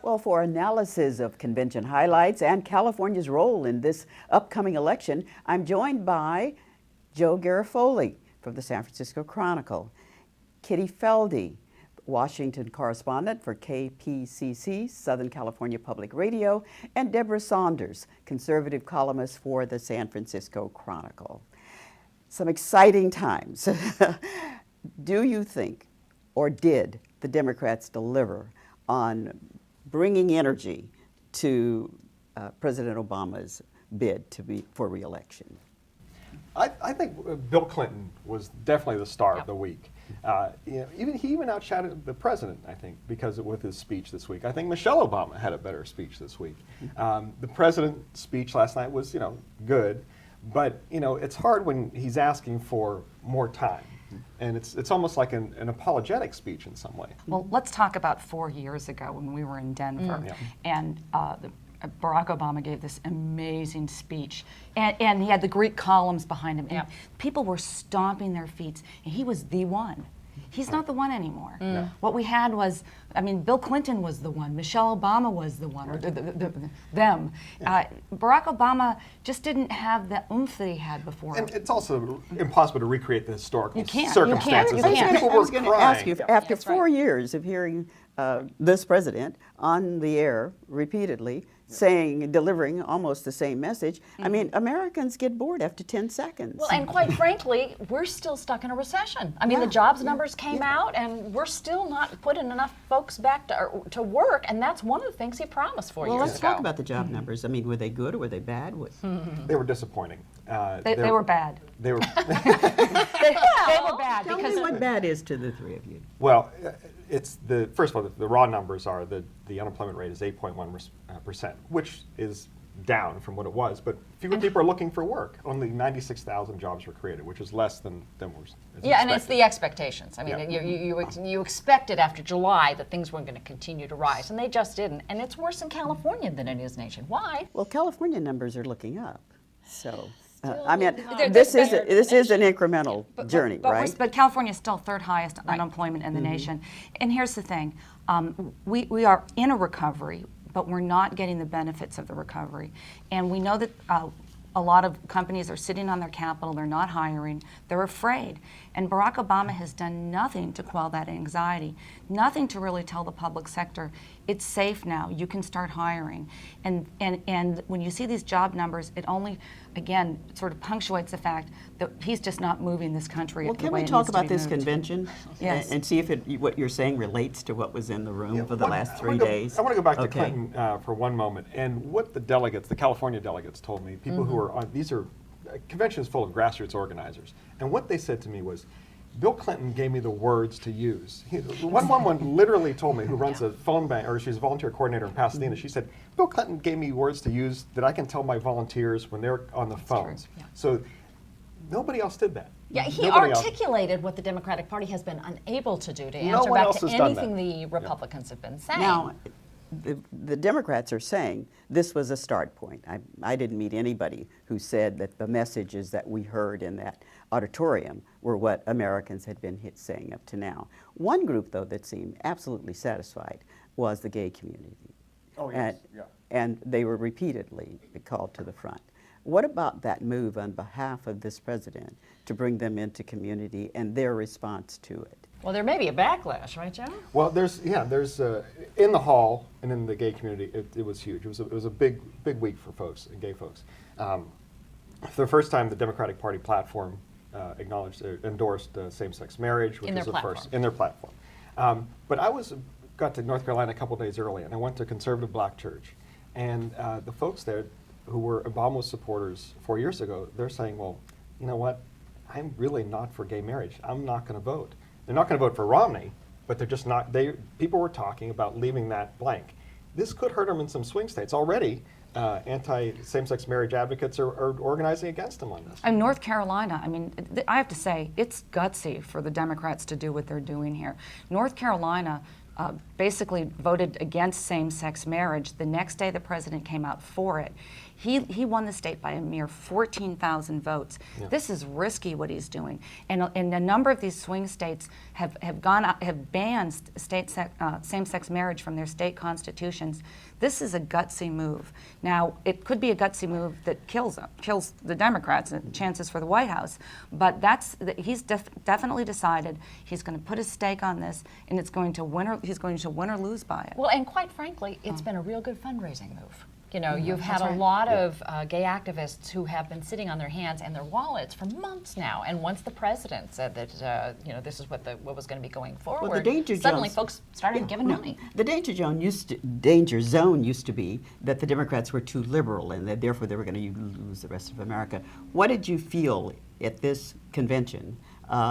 Well, for analysis of convention highlights and California's role in this upcoming election, I'm joined by Joe Garofoli from the San Francisco Chronicle, Kitty Felde, Washington correspondent for KPCC, Southern California Public Radio, and Debra Saunders, conservative columnist for the San Francisco Chronicle. Some exciting times. Do you think, or did, the Democrats deliver on bringing energy to President Obama's bid for re-election? I think Bill Clinton was definitely the star of the week. He even outshouted the president, I think, with his speech this week. I think Michelle Obama had a better speech this week. The president's speech last night was, good, but it's hard when he's asking for more time. And it's almost like an apologetic speech in some way. Well, let's talk about 4 years ago when we were in Denver, and Barack Obama gave this amazing speech, and he had the Greek columns behind him, and people were stomping their feet, and he was the one. He's not the one anymore. What we had was, Bill Clinton was the one, Michelle Obama was the one, or them. Barack Obama just didn't have the oomph that he had before. And it's also impossible to recreate the historical You circumstances. can't. I was going to ask you, after 4 years of hearing this president on the air repeatedly delivering almost the same message, Americans get bored after 10 seconds. Well, and quite frankly, we're still stuck in a recession. The jobs numbers came out, and we're still not putting enough folks back to work, and that's one of the things he promised 4 years ago. Well, let's talk about the job numbers. Were they good or were they bad? They were disappointing. They were bad. They were. they were bad. Tell me what bad is to the three of you. Well, first of all, the raw numbers are the unemployment rate is 8.1%, which is down from what it was, but fewer people are looking for work. Only 96,000 jobs were created, which is less than was expected. And it's the expectations. You expected after July that things weren't going to continue to rise, and they just didn't. And it's worse in California than it is nationwide. Well, California numbers are looking up, so. This is an incremental journey, right? But California is still third highest unemployment in the nation. And here's the thing, we are in a recovery, but we're not getting the benefits of the recovery. And we know that a lot of companies are sitting on their capital, they're not hiring, they're afraid. And Barack Obama has done nothing to quell that anxiety, nothing to really tell the public sector, it's safe now, you can start hiring. And when you see these job numbers, it only, again, sort of punctuates the fact that he's just not moving this country. Well, can we talk about this convention and see if what you're saying relates to what was in the room for the last 3 days? I want to go back to Clinton for one moment, and what the California delegates told me, people who are on, these are conventions full of grassroots organizers, and what they said to me was, Bill Clinton gave me the words to use. One woman literally told me, who runs a phone bank, or she's a volunteer coordinator in Pasadena, she said, Bill Clinton gave me words to use that I can tell my volunteers when they're on the phones. So nobody else did that. Yeah, he articulated what the Democratic Party has been unable to do to answer back to anything the Republicans have been saying. Now, the Democrats are saying this was a start point. I didn't meet anybody who said that the messages that we heard in that auditorium were what Americans had been saying up to now. One group, though, that seemed absolutely satisfied was the gay community. Oh, yes. And they were repeatedly called to the front. What about that move on behalf of this president to bring them into community and their response to it? Well, there may be a backlash, right, Joe? Well, there's in the hall and in the gay community, it was huge. It was a big week for folks, gay folks. For the first time, the Democratic Party platform endorsed same-sex marriage, which was the first in their platform. But I got to North Carolina a couple days early, and I went to a conservative black church, and the folks there who were Obama supporters 4 years ago, they're saying, well, you know what? I'm really not for gay marriage. I'm not going to vote. They're not going to vote for Romney, but they're just not. People were talking about leaving that blank. This could hurt them in some swing states. Already, anti-same-sex marriage advocates are organizing against them on this. And North Carolina, I have to say, it's gutsy for the Democrats to do what they're doing here. North Carolina basically voted against same-sex marriage. The next day the president came out for it. He won the state by a mere 14,000 votes. Yeah. This is risky what he's doing, and a number of these swing states have banned same-sex marriage from their state constitutions. This is a gutsy move. Now, it could be a gutsy move that kills the Democrats and chances for the White House, but he's definitely decided he's going to put his stake on this, and he's going to win or lose by it. Well, and quite frankly, it's been a real good fundraising move. You know, you've had a lot of gay activists who have been sitting on their hands and their wallets for months now. And once the president said that, you know, this is what was going to be going forward, Well, the danger suddenly zones- folks started giving money. The danger zone used to be that the Democrats were too liberal and that therefore they were going to lose the rest of America. What did you feel at this convention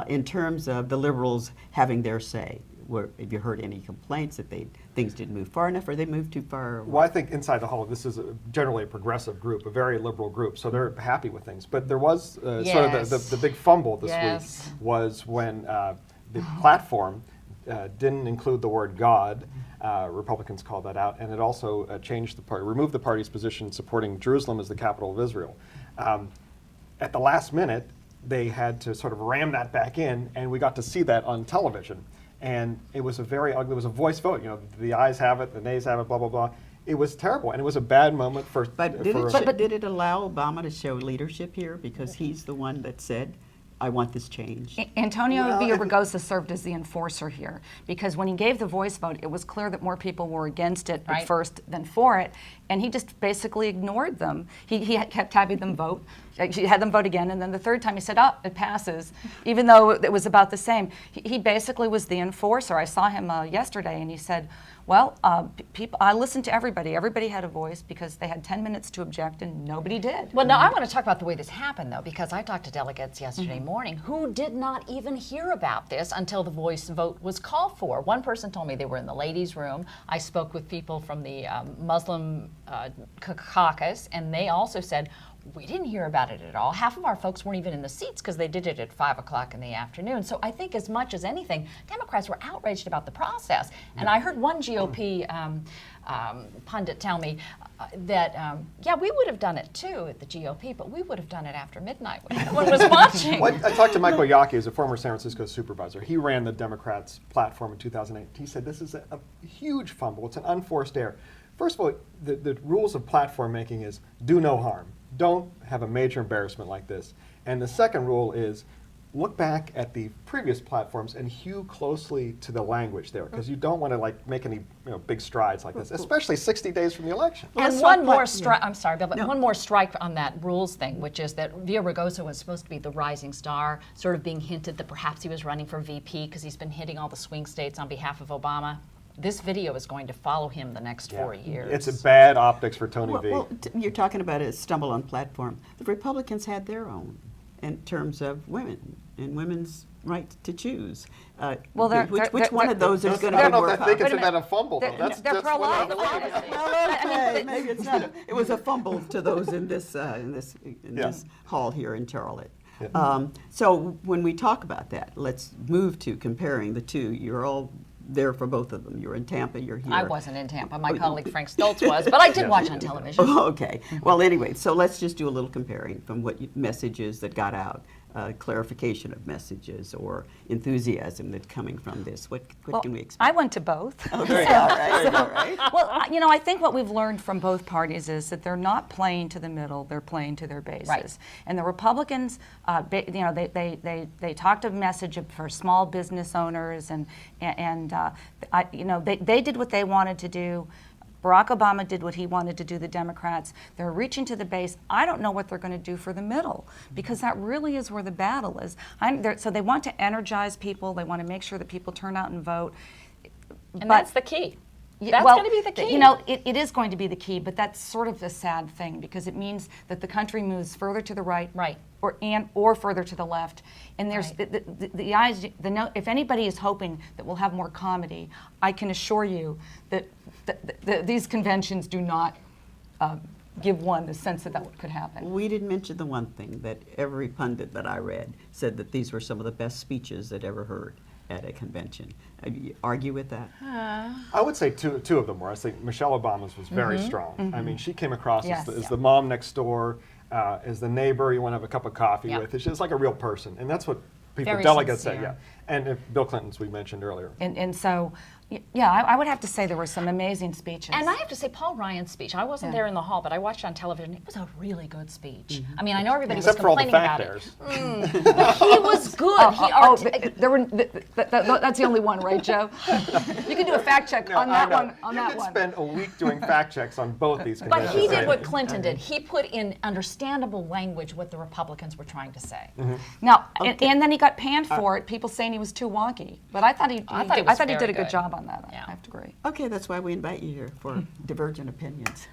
in terms of the liberals having their say? Have you heard any complaints that things didn't move far enough or they moved too far? Well, I think inside the hall, this is generally a progressive group, a very liberal group, so they're happy with things. But there was sort of the big fumble this week was when the platform didn't include the word God. Republicans called that out, and it also changed the party, removed the party's position supporting Jerusalem as the capital of Israel. At the last minute, they had to sort of ram that back in, and we got to see that on television. And it was a very ugly, it was a voice vote. You know, the ayes have it, the nays have it, blah, blah, blah. It was terrible, and it was a bad moment for... But did it allow Obama to show leadership here? Because he's the one that said, I want this changed. Antonio Villaraigosa served as the enforcer here, because when he gave the voice vote, it was clear that more people were against it at first than for it, and he just basically ignored them. He kept having them vote. He had them vote again, and then the third time he said, oh, it passes, even though it was about the same. He basically was the enforcer. I saw him yesterday, and he said, well, I listened to everybody. Everybody had a voice because they had 10 minutes to object, and nobody did. Well, now I want to talk about the way this happened, though, because I talked to delegates yesterday morning who did not even hear about this until the voice vote was called for. One person told me they were in the ladies' room. I spoke with people from the Muslim caucus, and they also said, we didn't hear about it at all. Half of our folks weren't even in the seats because they did it at 5 o'clock in the afternoon. So I think as much as anything, Democrats were outraged about the process. And I heard one GOP pundit tell me that, yeah, we would have done it too at the GOP, but we would have done it after midnight when no one was watching. Well, I talked to Michael Yaki, who's a former San Francisco supervisor. He ran the Democrats' platform in 2008. He said this is a huge fumble. It's an unforced error. First of all, the rules of platform making is do no harm. Don't have a major embarrassment like this. And the second rule is look back at the previous platforms and hew closely to the language there, because you don't want to make any big strides like this, especially 60 days from the election. And one more strike, I'm sorry, Bill, but one more strike on that rules thing, which is that Villaraigosa was supposed to be the rising star, sort of being hinted that perhaps he was running for VP because he's been hitting all the swing states on behalf of Obama. This video is going to follow him the next 4 years. It's a bad optics for Tony V. Well, you're talking about a stumble on platform. The Republicans had their own in terms of women and women's right to choose. Which one of those is going to be more I think it's about a fumble, though. They're pro-life. Well, maybe it's not. It was a fumble to those in this hall here in Charlotte. Yeah. So when we talk about that, let's move to comparing the two. You're all there for both of them. You're in Tampa, you're here. I wasn't in Tampa. My colleague Frank Stoltz was, but I did watch on television. Okay. Well, anyway, so let's just do a little comparing from what messages that got out, clarification of messages or enthusiasm that's coming from this. What can we expect? I went to both. Okay, all right. Well, I think what we've learned from both parties is that they're not playing to the middle; they're playing to their bases. Right. And the Republicans, they talked a message for small business owners, and they did what they wanted to do. Barack Obama did what he wanted to do, the Democrats. They're reaching to the base. I don't know what they're going to do for the middle, because that really is where the battle is. So they want to energize people. They want to make sure that people turn out and vote. And that's the key. That's well, going to be the key. It is going to be the key, but that's sort of a sad thing, because it means that the country moves further to the right, or further to the left. And there's if anybody is hoping that we'll have more comedy, I can assure you that these conventions do not give one the sense that could happen. We didn't mention the one thing that every pundit that I read said that these were some of the best speeches they'd ever heard. at a convention. You argue with that? I would say two of them were. I think Michelle Obama's was very strong. I mean, she came across Yes. as the mom next door, as the neighbor you want to have a cup of coffee Yep. with. It's just like a real person, and that's what people, Very delegates say. sincere. Yeah, and Bill Clinton's we mentioned earlier. And so, yeah, I would have to say there were some amazing speeches. And I have to say, Paul Ryan's speech, I wasn't Yeah. there in the hall, but I watched it on television. It was a really good speech. I mean, I know everybody Except was for all the complaining fact about errors. it. He was good. there were. That's the only one, right, Joe? You can do a fact check No, on I that know. one. On you that could one. spend a week doing fact checks on both these But conventions. he did what right? Clinton did. He put in understandable language what the Republicans were trying to say. Now, and then he got panned for it. People saying he was too wonky, but I thought he I thought he was did very a good good. job on that. Yeah. I have to agree. Okay, that's why we invite you here for divergent opinions.